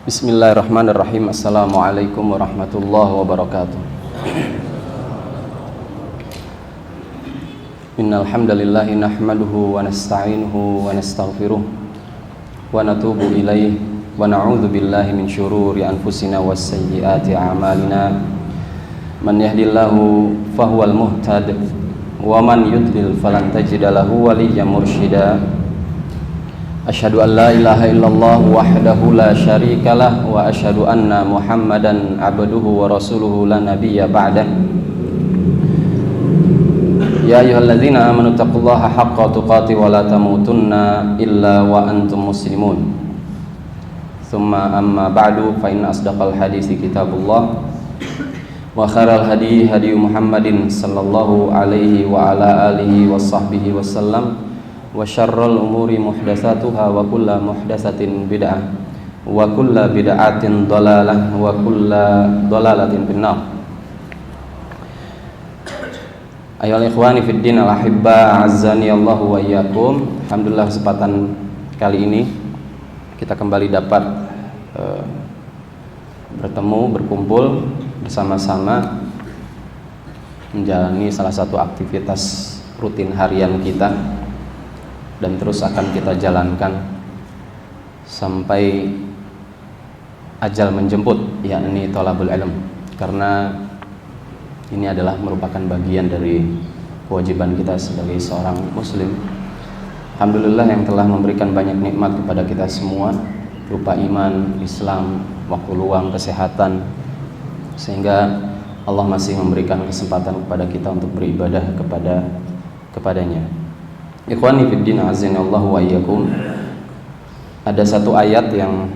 Bismillahirrahmanirrahim. Assalamualaikum warahmatullahi wabarakatuh. Innal hamdalillahi nahmaduhu wa nasta'inuhu wa nastaghfiruh wa natubu ilaihi wa na'udzu billahi min syururi anfusina was sayyiati a'malina. Man yahdihillahu fahuwal muhtad wa man yudlil falan tajida lahu waliyyan mursyida. Asyhadu an la ilaha illallah wahdahu la syarikalah wa asyhadu anna Muhammadan abduhu wa rasuluhu la nabiyya ba'dah. Ya ayyuhalladzina amanu taqullaha haqqa tuqatih wa la tamutunna illa wa antum muslimun. Tsumma amma ba'du fa inna asdaqal haditsi kitabullah wa khairal hadi hadi Muhammadin sallallahu alaihi wa ala alihi washabbihi wasallam. Wa syarrul umuri muhdatsatuha wa kullu muhdatsatin bid'ah wa kullu bid'atin dhalalah wa kullu dhalalatin finnar. Ayyuhal ikhwani fid din al ahibba azzani Allahu wa iyyakum. Alhamdulillah kesempatan kali ini kita kembali dapat bertemu, berkumpul bersama-sama menjalani salah satu aktivitas rutin harian kita dan terus akan kita jalankan sampai ajal menjemput, yakni thalabul ilm, karena ini adalah merupakan bagian dari kewajiban kita sebagai seorang muslim. Alhamdulillah yang telah memberikan banyak nikmat kepada kita semua berupa iman, Islam, waktu luang, kesehatan, sehingga Allah masih memberikan kesempatan kepada kita untuk beribadah kepadanya. Ikhwani fid din azinallahu wa iyyakum. Ada satu ayat yang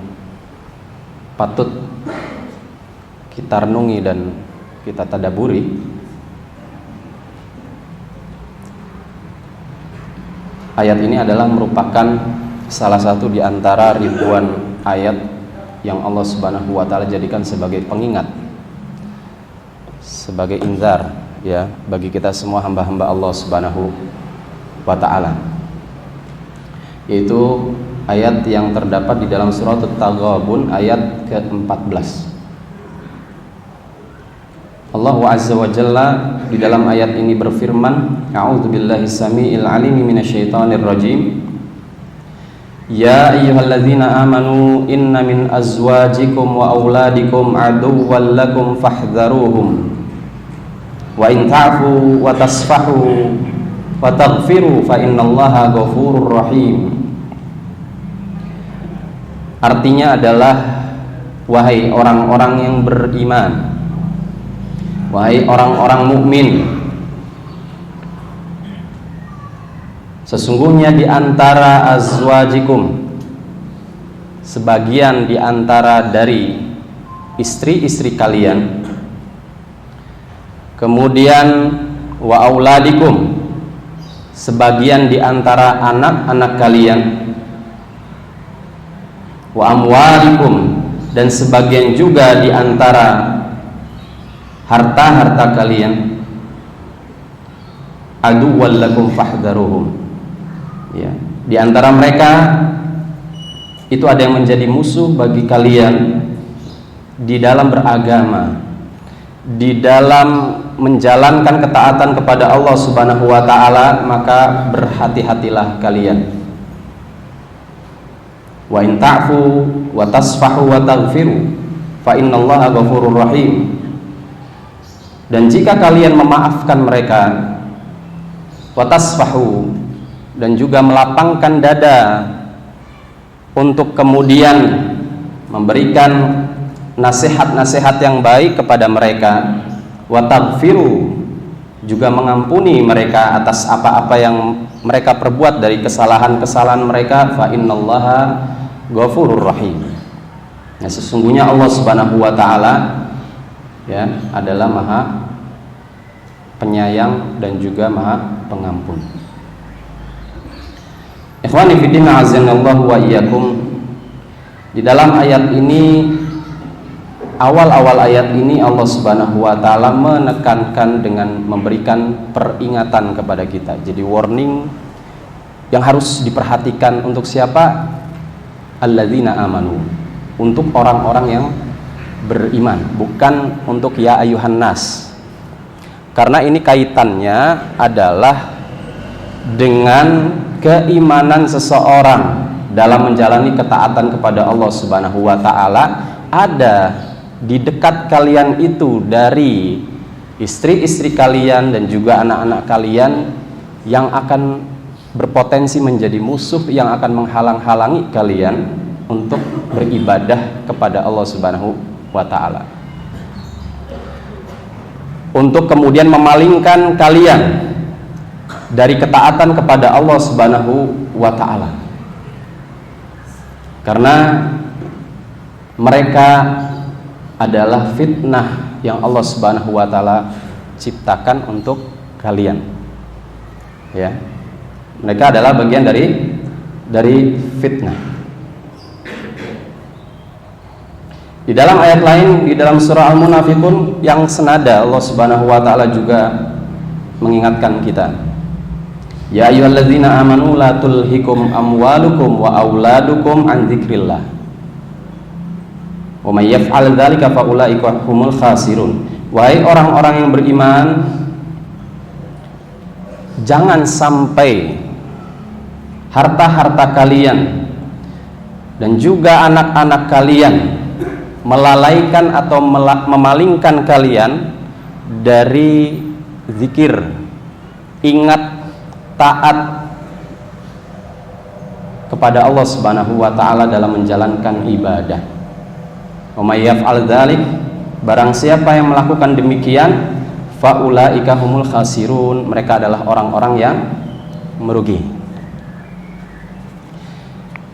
patut kita renungi dan kita tadaburi. Ayat ini adalah merupakan salah satu di antara ribuan ayat yang Allah Subhanahu wa taala jadikan sebagai pengingat, sebagai inzar ya bagi kita semua hamba-hamba Allah Subhanahu wa ta'ala, yaitu ayat yang terdapat di dalam surat At-Taghabun ayat ke-14. Allah Azza wa Jalla di dalam ayat ini berfirman, a'udzubillahi samiil alimi minasyaitonir rajim. Ya ayyuhalladzina amanu inna min azwajikum wa auladikum aduwwan lakum fahdharuhum wa in ta'fu wa tasfahu wa taghfiru fa innallaha ghafurur rahim. Artinya adalah, wahai orang-orang yang beriman, wahai orang-orang mukmin, sesungguhnya di antara azwajikum, sebagian di antara dari istri-istri kalian, kemudian wa auladikum, sebagian di antara anak-anak kalian, wa amwalikum, dan sebagian juga di antara harta-harta kalian, aduwwan lakum fahdharuhum, ya, di antara mereka itu ada yang menjadi musuh bagi kalian di dalam beragama, di dalam menjalankan ketaatan kepada Allah Subhanahu wa ta'ala, maka berhati-hatilah kalian. Wa in ta'fu wa tasfahu wa taghfiru fa innallaha ghafurur rahim. Dan jika kalian memaafkan mereka, wa tasfahu, dan juga melapangkan dada untuk kemudian memberikan nasihat-nasihat yang baik kepada mereka, wa taghfiru, juga mengampuni mereka atas apa-apa yang mereka perbuat dari kesalahan-kesalahan mereka, fa innallaha ghafurur rahim. Nah, sesungguhnya Allah Subhanahu wa taala ya adalah Maha Penyayang dan juga Maha Pengampun. Ikhwani fillah azanallahu wa iyyakum. Di dalam ayat ini, awal-awal ayat ini Allah Subhanahu wa taala menekankan dengan memberikan peringatan kepada kita. Jadi warning yang harus diperhatikan untuk siapa? Alladzina amanu, untuk orang-orang yang beriman, bukan untuk ya ayuhan nas. Karena ini kaitannya adalah dengan keimanan seseorang dalam menjalani ketaatan kepada Allah Subhanahu wa taala. Ada di dekat kalian itu dari istri-istri kalian dan juga anak-anak kalian yang akan berpotensi menjadi musuh, yang akan menghalang-halangi kalian untuk beribadah kepada Allah Subhanahu wa taala, untuk kemudian memalingkan kalian dari ketaatan kepada Allah Subhanahu wa taala. Karena mereka adalah fitnah yang Allah Subhanahu wa taala ciptakan untuk kalian. Ya. Mereka adalah bagian dari fitnah. Di dalam ayat lain, di dalam surah Al-Munafiqun yang senada, Allah Subhanahu wa taala juga mengingatkan kita. Ya ayyuhalladzina amanu la tulhikum amwalukum wa auladukum an dzikrillah. Wa may yaf'al dzalika fa ulaika humul khasirun. Wahai orang-orang yang beriman, jangan sampai harta-harta kalian dan juga anak-anak kalian melalaikan atau memalingkan kalian dari zikir, ingat, taat kepada Allah Subhanahu wa taala dalam menjalankan ibadah. Wa may yaf'al dzalik, barang siapa yang melakukan demikian, faulaika humul khasirun, mereka adalah orang-orang yang merugi.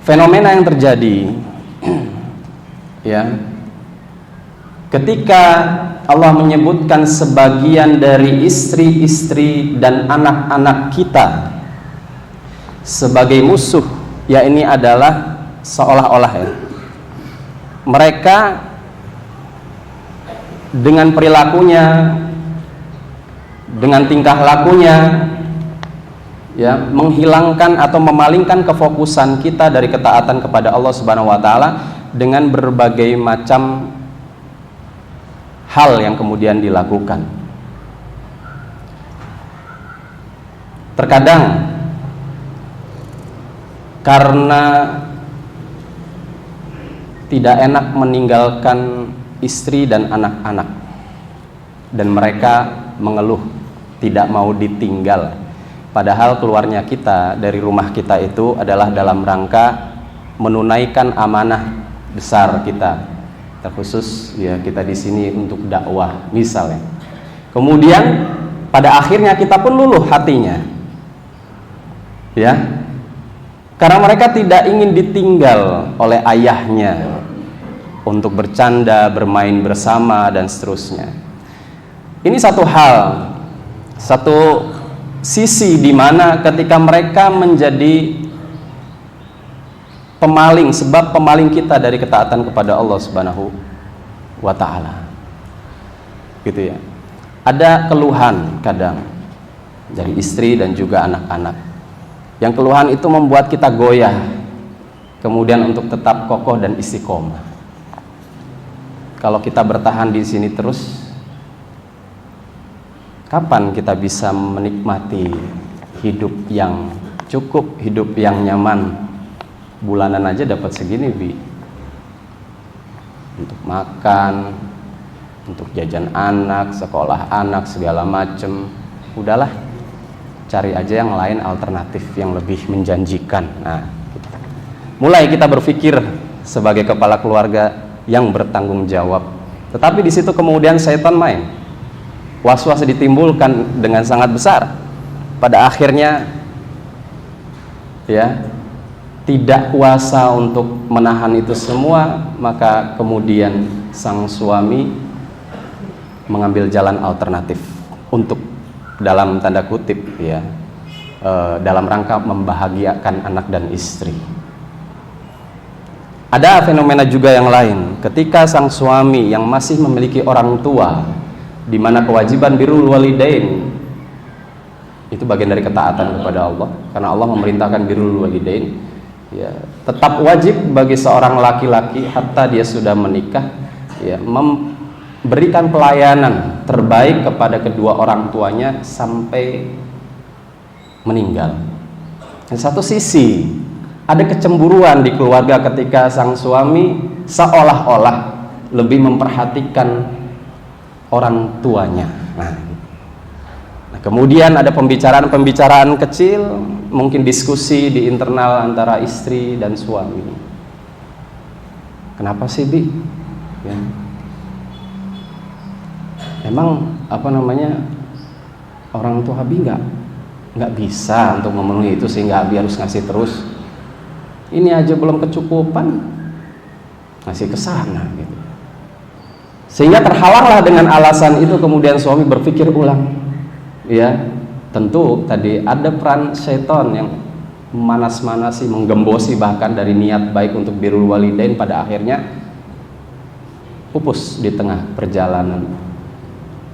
Fenomena yang terjadi ya, ketika Allah menyebutkan sebagian dari istri-istri dan anak-anak kita sebagai musuh, ya ini adalah seolah-olah ya, mereka dengan perilakunya, dengan tingkah lakunya ya, menghilangkan atau memalingkan kefokusan kita dari ketaatan kepada Allah Subhanahu wa taala dengan berbagai macam hal yang kemudian dilakukan. Terkadang karena tidak enak meninggalkan istri dan anak-anak, dan mereka mengeluh tidak mau ditinggal, padahal keluarnya kita dari rumah kita itu adalah dalam rangka menunaikan amanah besar kita, terkhusus ya kita di sini untuk dakwah misalnya. Kemudian pada akhirnya kita pun luluh hatinya, ya, karena mereka tidak ingin ditinggal oleh ayahnya untuk bercanda, bermain bersama dan seterusnya. Ini satu hal, satu sisi di mana ketika mereka menjadi pemaling, sebab pemaling kita dari ketaatan kepada Allah Subhanahu wa taala. Gitu ya. Ada keluhan kadang dari istri dan juga anak-anak. Yang keluhan itu membuat kita goyah kemudian untuk tetap kokoh dan istiqomah. Kalau kita bertahan di sini terus, kapan kita bisa menikmati hidup yang cukup, hidup yang nyaman? Bulanan aja dapat segini, Bi, untuk makan, untuk jajan anak, sekolah anak, segala macem. Udahlah, cari aja yang lain, alternatif yang lebih menjanjikan. Nah, gitu. Mulai kita berpikir sebagai kepala keluarga yang bertanggung jawab. Tetapi di situ kemudian setan main, was-was ditimbulkan dengan sangat besar. Pada akhirnya ya, tidak kuasa untuk menahan itu semua, maka kemudian sang suami mengambil jalan alternatif untuk, dalam tanda kutip ya, dalam rangka membahagiakan anak dan istri. Ada fenomena juga yang lain, ketika sang suami yang masih memiliki orang tua, di mana kewajiban birrul walidain itu bagian dari ketaatan kepada Allah, karena Allah memerintahkan birrul walidain. ya, tetap wajib bagi seorang laki-laki hatta dia sudah menikah, ya, memberikan pelayanan terbaik kepada kedua orang tuanya sampai meninggal. Dan satu sisi ada kecemburuan di keluarga ketika sang suami seolah-olah lebih memperhatikan orang tuanya. Nah, kemudian ada pembicaraan kecil, mungkin diskusi di internal antara istri dan suami. Kenapa sih, Bi? Ya. Emang orang tua Abi nggak bisa untuk memenuhi itu sehingga Abi harus ngasih terus. Ini aja belum kecukupan, ngasih ke sana gitu. Sehingga terhalanglah dengan alasan itu, kemudian suami berpikir ulang. Ya, tentu tadi ada peran syaitan yang memanas-manasi, menggembosi bahkan dari niat baik untuk birrul walidain, pada akhirnya pupus di tengah perjalanan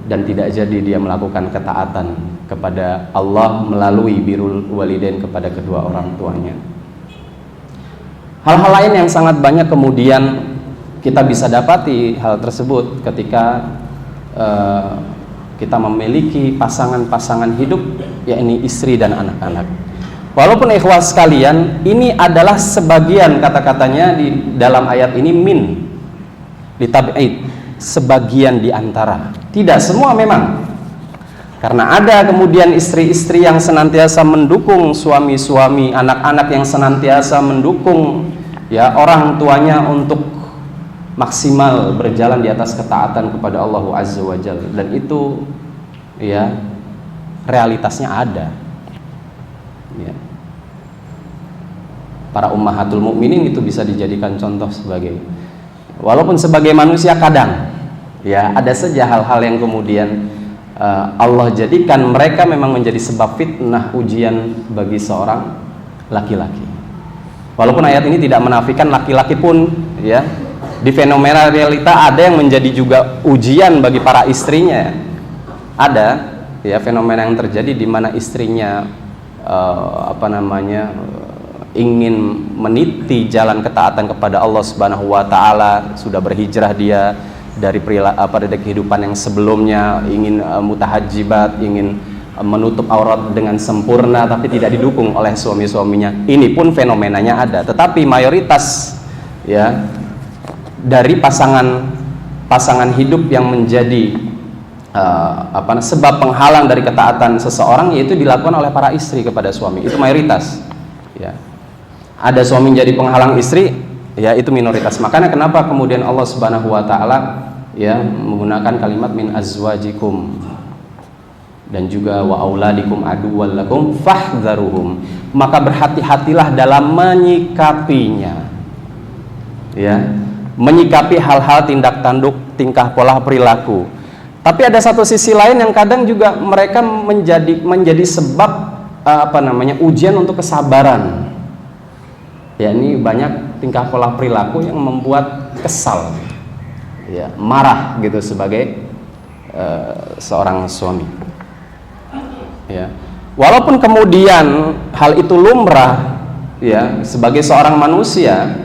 dan tidak jadi dia melakukan ketaatan kepada Allah melalui birrul walidain kepada kedua orang tuanya. Hal-hal lain yang sangat banyak kemudian kita bisa dapati hal tersebut ketika kita memiliki pasangan-pasangan hidup, yakni istri dan anak-anak. Walaupun ikhwas sekalian, ini adalah sebagian, kata-katanya di dalam ayat ini, min litab'id, sebagian di antara, tidak semua memang. Karena ada kemudian istri-istri yang senantiasa mendukung suami-suami, anak-anak yang senantiasa mendukung ya orang tuanya untuk maksimal berjalan di atas ketaatan kepada Allah Azza wa Jalla, dan itu ya realitasnya ada. Ya. Para ummahatul mukminin itu bisa dijadikan contoh sebagai, walaupun sebagai manusia kadang ya ada saja hal-hal yang kemudian Allah jadikan mereka memang menjadi sebab fitnah, ujian bagi seorang laki-laki. Walaupun ayat ini tidak menafikan laki-laki pun ya di fenomena realita ada yang menjadi juga ujian bagi para istrinya. Ada ya fenomena yang terjadi di mana istrinya ingin meniti jalan ketaatan kepada Allah Subhanahu wa taala, sudah berhijrah dia dari dari kehidupan yang sebelumnya, ingin mutahajjibat, ingin menutup aurat dengan sempurna, tapi tidak didukung oleh suami-suaminya. Ini pun fenomenanya ada, tetapi mayoritas ya dari pasangan hidup yang menjadi sebab penghalang dari ketaatan seseorang, yaitu dilakukan oleh para istri kepada suami. Itu mayoritas ya. Ada suami menjadi penghalang istri, ya itu minoritas. Makanya kenapa kemudian Allah Subhanahu wa taala ya menggunakan kalimat min azwajikum dan juga wa auladikum aduwwal lakum fahdharuhum. Maka berhati-hatilah dalam menyikapinya. Ya, menyikapi hal-hal tindak tanduk, tingkah pola perilaku. Tapi ada satu sisi lain yang kadang juga mereka menjadi sebab ujian untuk kesabaran. Ya, ini banyak tingkah pola perilaku yang membuat kesal, ya, marah gitu sebagai seorang suami. Ya, walaupun kemudian hal itu lumrah, ya, sebagai seorang manusia,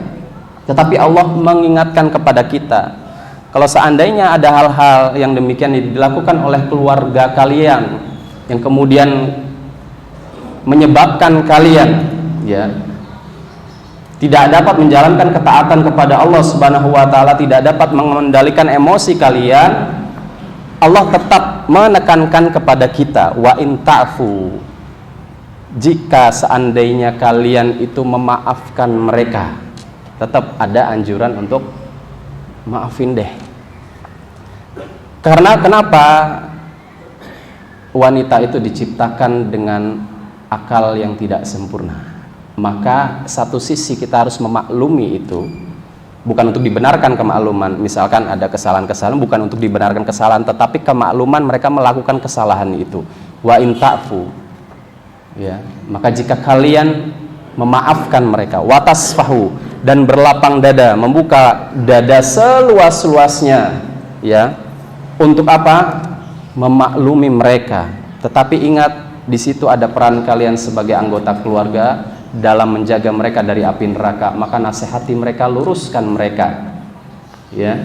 tetapi Allah mengingatkan kepada kita, kalau seandainya ada hal-hal yang demikian dilakukan oleh keluarga kalian yang kemudian menyebabkan kalian, ya, tidak dapat menjalankan ketaatan kepada Allah Subhanahu wa taala, tidak dapat mengendalikan emosi kalian, Allah tetap menekankan kepada kita, wa in ta'fu, jika seandainya kalian itu memaafkan mereka, tetap ada anjuran untuk maafin deh. Karena kenapa? Wanita itu diciptakan dengan akal yang tidak sempurna. Maka satu sisi kita harus memaklumi itu, bukan untuk dibenarkan kemakluman. Misalkan ada kesalahan-kesalahan, bukan untuk dibenarkan kesalahan, tetapi kemakluman mereka melakukan kesalahan itu. Wa in ta'fu, ya, maka jika kalian memaafkan mereka, watasfahu, dan berlapang dada, membuka dada seluas-luasnya, ya, untuk apa? Memaklumi mereka. Tetapi ingat, di situ ada peran kalian sebagai anggota keluarga dalam menjaga mereka dari api neraka, maka nasihati mereka, luruskan mereka, ya,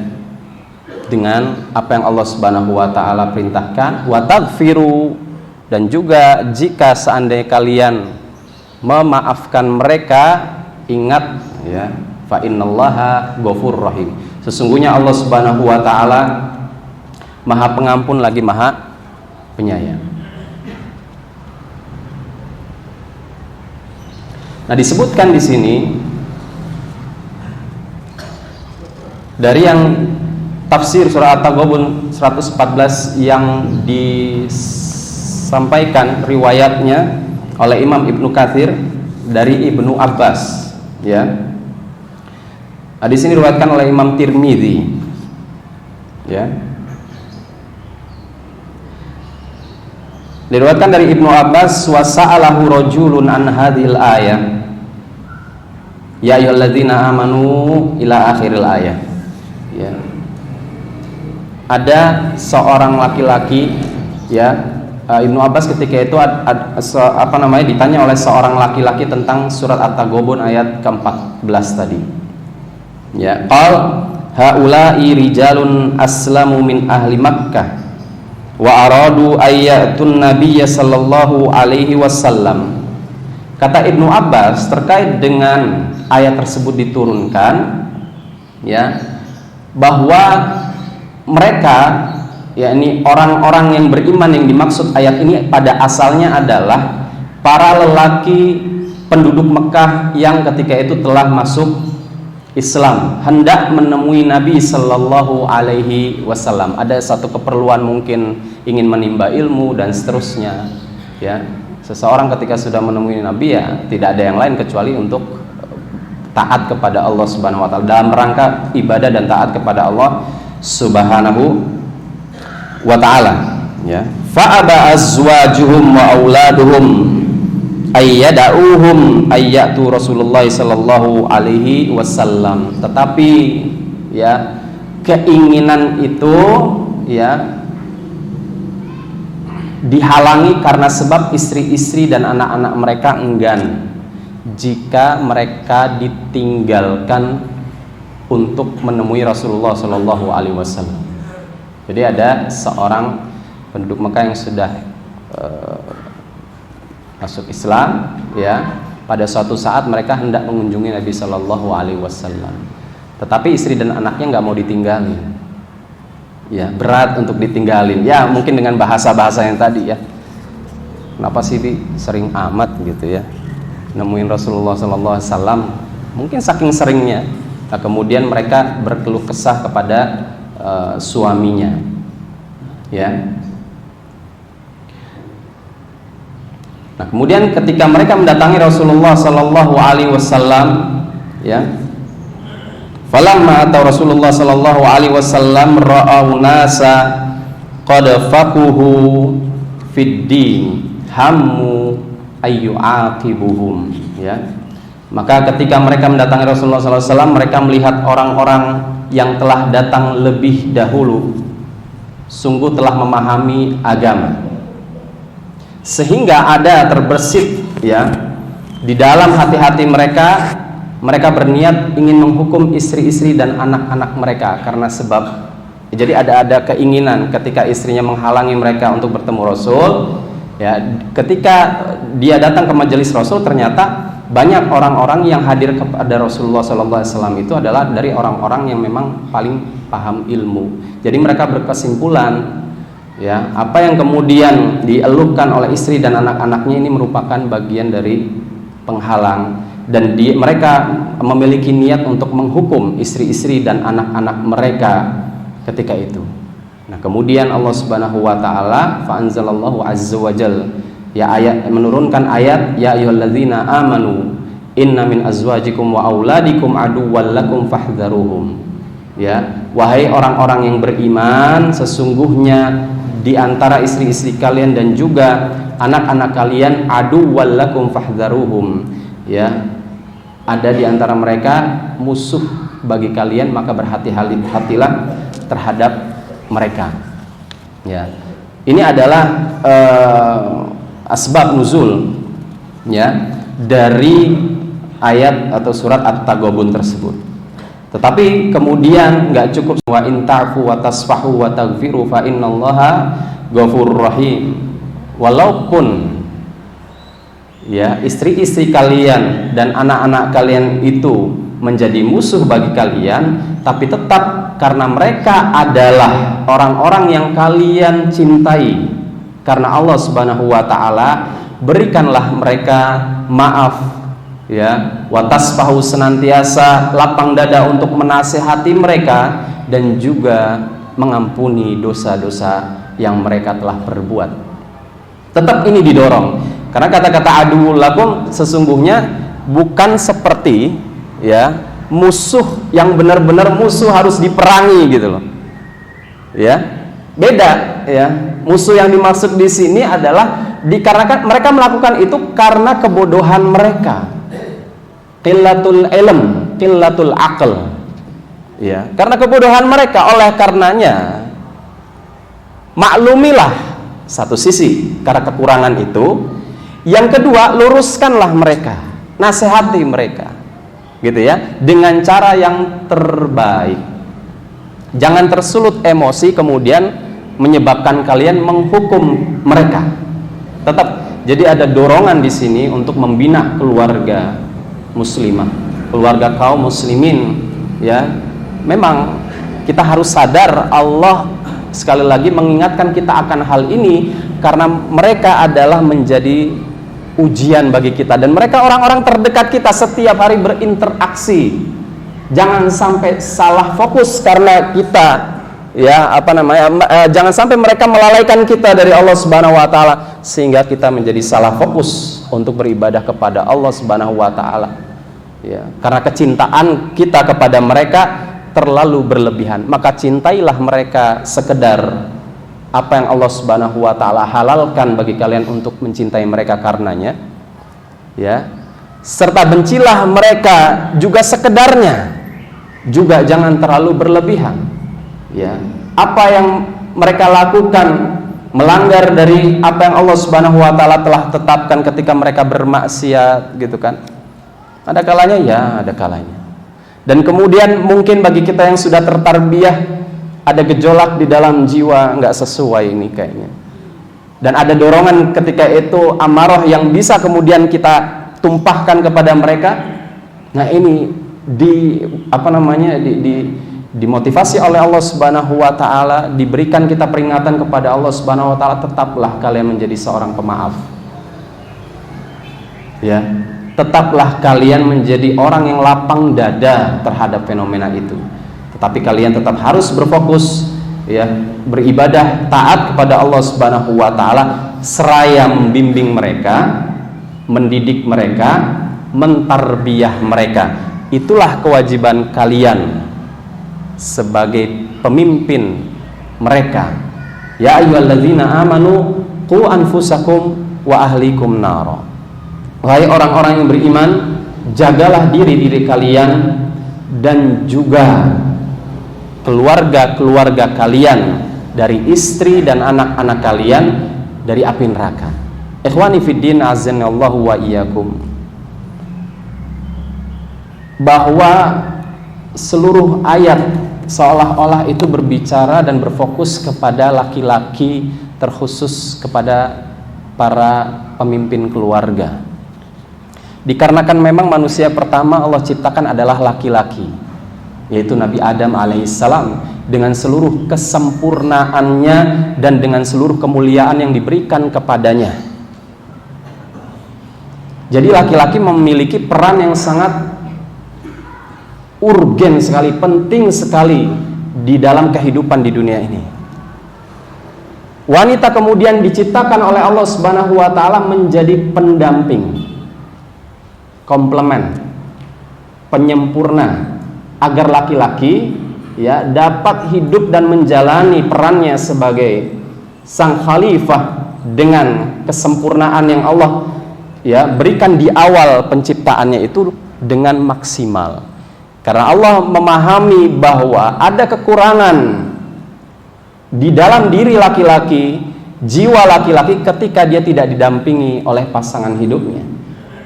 dengan apa yang Allah Subhanahu wa taala perintahkan. Wa taghfiru, dan juga jika seandainya kalian memaafkan mereka, ingat, ya, fa innallaha ghafurur rahim. Sesungguhnya Allah Subhanahu wa taala Maha Pengampun lagi Maha Penyayang. Nah, disebutkan di sini dari yang tafsir surah At-Taghabun 114 yang disampaikan riwayatnya oleh Imam Ibnu Katsir dari Ibnu Abbas, ya. Nah, di sini diriwayatkan oleh Imam Tirmidzi, ya. Diriwayatkan dari Ibnu Abbas, wa sa'alahu rajulun an hadhil ayah, ya ayyuhalladzina amanu, ila akhiril ayah, ya. Ada seorang laki-laki, ya, Ibnu Abbas ketika itu ditanya oleh seorang laki-laki tentang surat At-Taghabun ayat ke-14 tadi, ya. Qal haula'i rijalun aslamu min ahli Makkah wa aradu ayyatun nabiyya sallallahu alaihi wasallam. Kata Ibnu Abbas terkait dengan ayat tersebut diturunkan, ya, bahwa mereka, yakni orang-orang yang beriman yang dimaksud ayat ini pada asalnya adalah para lelaki penduduk Mekah yang ketika itu telah masuk Islam, hendak menemui Nabi Sallallahu Alaihi Wasallam. Ada satu keperluan, mungkin ingin menimba ilmu dan seterusnya, ya. Seseorang ketika sudah menemui Nabi, ya, tidak ada yang lain kecuali untuk taat kepada Allah Subhanahu Wa Taala dalam rangka ibadah dan taat kepada Allah Subhanahu Wa Taala, ya. Fa'aba azwajuhum wa auladuhum ayyada'uhum ayyatu Rasulullah sallallahu alaihi wasallam. Tetapi, ya, keinginan itu, ya, dihalangi karena sebab istri-istri dan anak-anak mereka enggan jika mereka ditinggalkan untuk menemui Rasulullah sallallahu alaihi wasallam. Jadi ada seorang penduduk Mekah yang sudah masuk Islam, ya, pada suatu saat mereka hendak mengunjungi Nabi Shallallahu Alaihi Wasallam, tetapi istri dan anaknya nggak mau ditinggalin, ya, berat untuk ditinggalin, ya, mungkin dengan bahasa-bahasa yang tadi, ya, kenapa sih sering amat gitu, ya, nemuin Rasulullah Shallallahu Alaihi Wasallam, mungkin saking seringnya. Nah, kemudian mereka berkeluh kesah kepada suaminya, ya. Nah, kemudian ketika mereka mendatangi Rasulullah Sallallahu Alaihi Wasallam, ya, falamma atau Rasulullah Sallallahu Alaihi Wasallam ra'au nasa qad faquhu fid din hammu ayyu'aqibuhum, ya. Maka ketika mereka mendatangi Rasulullah Sallallahu Alaihi Wasallam, mereka melihat orang-orang yang telah datang lebih dahulu sungguh telah memahami agama, sehingga ada terbersit, ya, di dalam hati-hati mereka, mereka berniat ingin menghukum istri-istri dan anak-anak mereka karena sebab, jadi ada keinginan ketika istrinya menghalangi mereka untuk bertemu Rasul, ya, ketika dia datang ke majelis Rasul, ternyata banyak orang-orang yang hadir kepada Rasulullah SAW itu adalah dari orang-orang yang memang paling paham ilmu. Jadi mereka berkesimpulan, ya, apa yang kemudian dieluhkan oleh istri dan anak-anaknya ini merupakan bagian dari penghalang, dan mereka memiliki niat untuk menghukum istri-istri dan anak-anak mereka ketika itu. Nah, kemudian Allah Subhanahu wa taala fa anzalallahu azza wajal, ya, ayat menurunkan ayat, ya ayyuhalladzina amanu inna min azwajikum wa auladikum aduwwal lakum fahdharuhum, ya, wahai orang-orang yang beriman, sesungguhnya di antara istri-istri kalian dan juga anak-anak kalian aduwwal lakum fahdharuhum, ya, ada di antara mereka musuh bagi kalian, maka berhati-hatilah terhadap mereka, ya. Ini adalah asbab nuzul, ya, dari ayat atau surat At-Taghabun tersebut. Tetapi kemudian nggak cukup wa in ta'fu wa tasfahu wa taghfiru fa innallaha ghafurur rahim. Walaupun ya istri-istri kalian dan anak-anak kalian itu menjadi musuh bagi kalian, tapi tetap karena mereka adalah orang-orang yang kalian cintai, karena Allah Subhanahu wa taala, berikanlah mereka maaf ya, wa tasfahu, senantiasa lapang dada untuk menasihati mereka dan juga mengampuni dosa-dosa yang mereka telah perbuat. Tetap ini didorong, karena kata-kata aduwwul lakum sesungguhnya bukan seperti ya musuh yang benar-benar musuh harus diperangi gitu loh. Ya, beda ya. Musuh yang dimaksud di sini adalah dikarenakan mereka melakukan itu karena kebodohan mereka. Qillatul ilm, qillatul aql. Ya, karena kebodohan mereka, oleh karenanya maklumilah satu sisi karena kekurangan itu. Yang kedua, luruskanlah mereka, nasihati mereka. Gitu ya, dengan cara yang terbaik. Jangan tersulut emosi kemudian menyebabkan kalian menghukum mereka. Tetap, jadi ada dorongan di sini untuk membina keluarga muslimah, keluarga kaum muslimin ya. Memang kita harus sadar, Allah sekali lagi mengingatkan kita akan hal ini karena mereka adalah menjadi ujian bagi kita, dan mereka orang-orang terdekat kita, setiap hari berinteraksi. Jangan sampai salah fokus karena kita ya jangan sampai mereka melalaikan kita dari Allah Subhanahu wa taala sehingga kita menjadi salah fokus untuk beribadah kepada Allah Subhanahu wa taala. Ya, karena kecintaan kita kepada mereka terlalu berlebihan, maka cintailah mereka sekedar apa yang Allah Subhanahu wa taala halalkan bagi kalian untuk mencintai mereka karenanya, ya. Serta bencilah mereka juga sekedarnya, juga jangan terlalu berlebihan, ya. Apa yang mereka lakukan melanggar dari apa yang Allah Subhanahu wa taala telah tetapkan ketika mereka bermaksiat, gitu kan. Ada kalanya ya, ada kalanya. Dan kemudian mungkin bagi kita yang sudah tertarbiyah, ada gejolak di dalam jiwa, nggak sesuai ini kayaknya, dan ada dorongan ketika itu amarah yang bisa kemudian kita tumpahkan kepada mereka. Nah ini dimotivasi oleh Allah Subhanahu wa taala, diberikan kita peringatan kepada Allah Subhanahu wa taala, tetaplah kalian menjadi seorang pemaaf ya, tetaplah kalian menjadi orang yang lapang dada terhadap fenomena itu. Tapi kalian tetap harus berfokus ya, beribadah taat kepada Allah Subhanahu wa taala seraya membimbing mereka, mendidik mereka, mentarbiyah mereka. Itulah kewajiban kalian sebagai pemimpin mereka. Ya ayyuhalladzina amanu qu anfusakum wa ahlikum nara. Wahai orang-orang yang beriman, jagalah diri kalian dan juga keluarga-keluarga kalian dari istri dan anak-anak kalian dari api neraka. Ikhwani fiddin, azanallahu wa iyyakum. Bahwa seluruh ayat seolah-olah itu berbicara dan berfokus kepada laki-laki, terkhusus kepada para pemimpin keluarga. Dikarenakan memang manusia pertama Allah ciptakan adalah laki-laki, yaitu Nabi Adam alaihissalam, dengan seluruh kesempurnaannya dan dengan seluruh kemuliaan yang diberikan kepadanya. Jadi laki-laki memiliki peran yang sangat urgen sekali, penting sekali di dalam kehidupan di dunia ini. Wanita kemudian diciptakan oleh Allah Subhanahu wa taala menjadi pendamping, komplement, penyempurna, agar laki-laki ya dapat hidup dan menjalani perannya sebagai sang khalifah dengan kesempurnaan yang Allah ya berikan di awal penciptaannya itu dengan maksimal. Karena Allah memahami bahwa ada kekurangan di dalam diri laki-laki, jiwa laki-laki ketika dia tidak didampingi oleh pasangan hidupnya.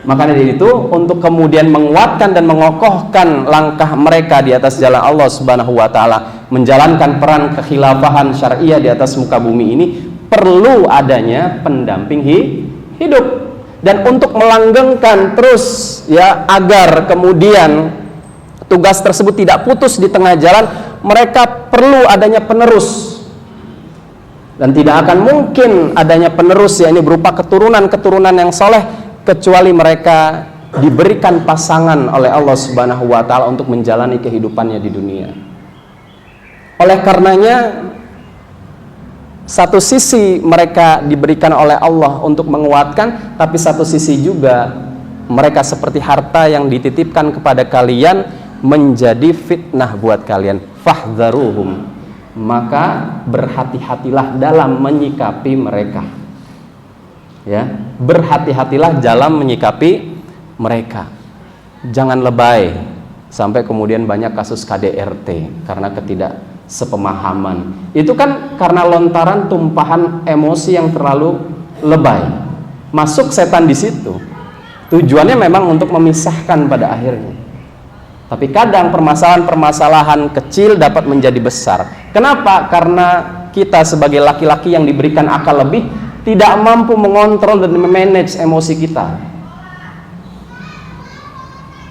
Maka dari itu, untuk kemudian menguatkan dan mengokohkan langkah mereka di atas jalan Allah Subhanahu wa taala, menjalankan peran kekhilafahan syariah di atas muka bumi ini, perlu adanya pendamping hidup. Dan untuk melanggengkan terus ya, agar kemudian tugas tersebut tidak putus di tengah jalan, mereka perlu adanya penerus. Dan tidak akan mungkin adanya penerus ya, ini berupa keturunan-keturunan yang soleh, kecuali mereka diberikan pasangan oleh Allah Subhanahu wa taala untuk menjalani kehidupannya di dunia. Oleh karenanya, satu sisi mereka diberikan oleh Allah untuk menguatkan, tapi satu sisi juga mereka seperti harta yang dititipkan kepada kalian menjadi fitnah buat kalian. Fahdharuhum, maka berhati-hatilah dalam menyikapi mereka. Ya, berhati-hatilah dalam menyikapi mereka. Jangan lebay sampai kemudian banyak kasus KDRT karena ketidaksepemahaman. Itu kan karena lontaran tumpahan emosi yang terlalu lebay. Masuk setan di situ. Tujuannya memang untuk memisahkan pada akhirnya. Tapi kadang permasalahan-permasalahan kecil dapat menjadi besar. Kenapa? Karena kita sebagai laki-laki yang diberikan akal lebih tidak mampu mengontrol dan memanage emosi kita.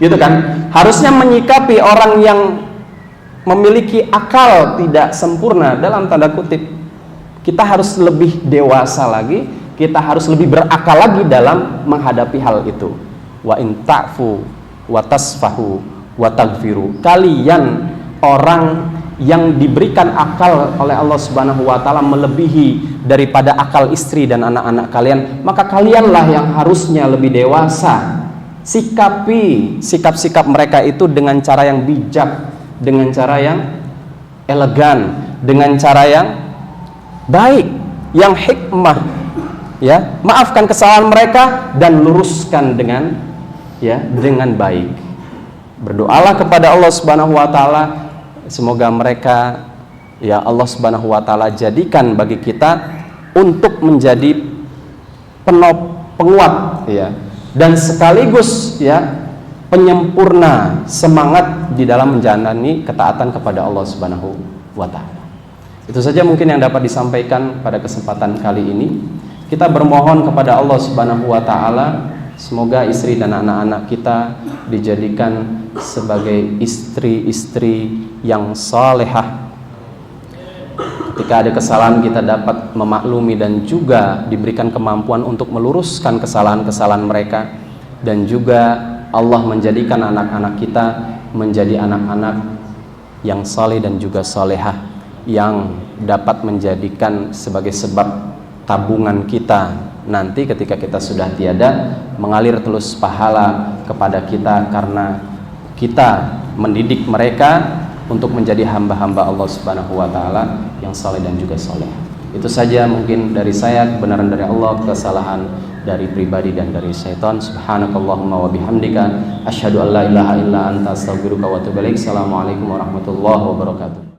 Gitu kan? Harusnya menyikapi orang yang memiliki akal tidak sempurna, dalam tanda kutip, kita harus lebih dewasa lagi, kita harus lebih berakal lagi dalam menghadapi hal itu. Wa in ta'fu wa tasfahu wa taghfiru. Kalian orang yang diberikan akal oleh Allah Subhanahu wa taala melebihi daripada akal istri dan anak-anak kalian, maka kalianlah yang harusnya lebih dewasa. Sikapi sikap-sikap mereka itu dengan cara yang bijak, dengan cara yang elegan, dengan cara yang baik, yang hikmah. Ya, maafkan kesalahan mereka dan luruskan dengan baik. Berdoalah kepada Allah Subhanahu wa taala, semoga mereka ya Allah Subhanahu wa taala jadikan bagi kita untuk menjadi penguat ya, dan sekaligus ya penyempurna semangat di dalam menjalani ketaatan kepada Allah Subhanahu wa taala. Itu saja mungkin yang dapat disampaikan pada kesempatan kali ini. Kita bermohon kepada Allah Subhanahu wa taala, semoga istri dan anak-anak kita dijadikan sebagai istri-istri yang salehah. Ketika ada kesalahan, kita dapat memaklumi dan juga diberikan kemampuan untuk meluruskan kesalahan-kesalahan mereka. Dan juga Allah menjadikan anak-anak kita menjadi anak-anak yang saleh dan juga salehah, yang dapat menjadikan sebagai sebab tabungan kita nanti ketika kita sudah tiada, mengalir terus pahala kepada kita karena kita mendidik mereka untuk menjadi hamba-hamba Allah Subhanahu wa taala yang saleh dan juga saleh. Itu saja mungkin dari saya, kebenaran dari Allah, kesalahan dari pribadi dan dari syaitan. Subhanakallahumma wa bihamdika asyhadu an la ilaha illa anta astaghfiruka wa atubu ilaik. Assalamualaikum warahmatullahi wabarakatuh.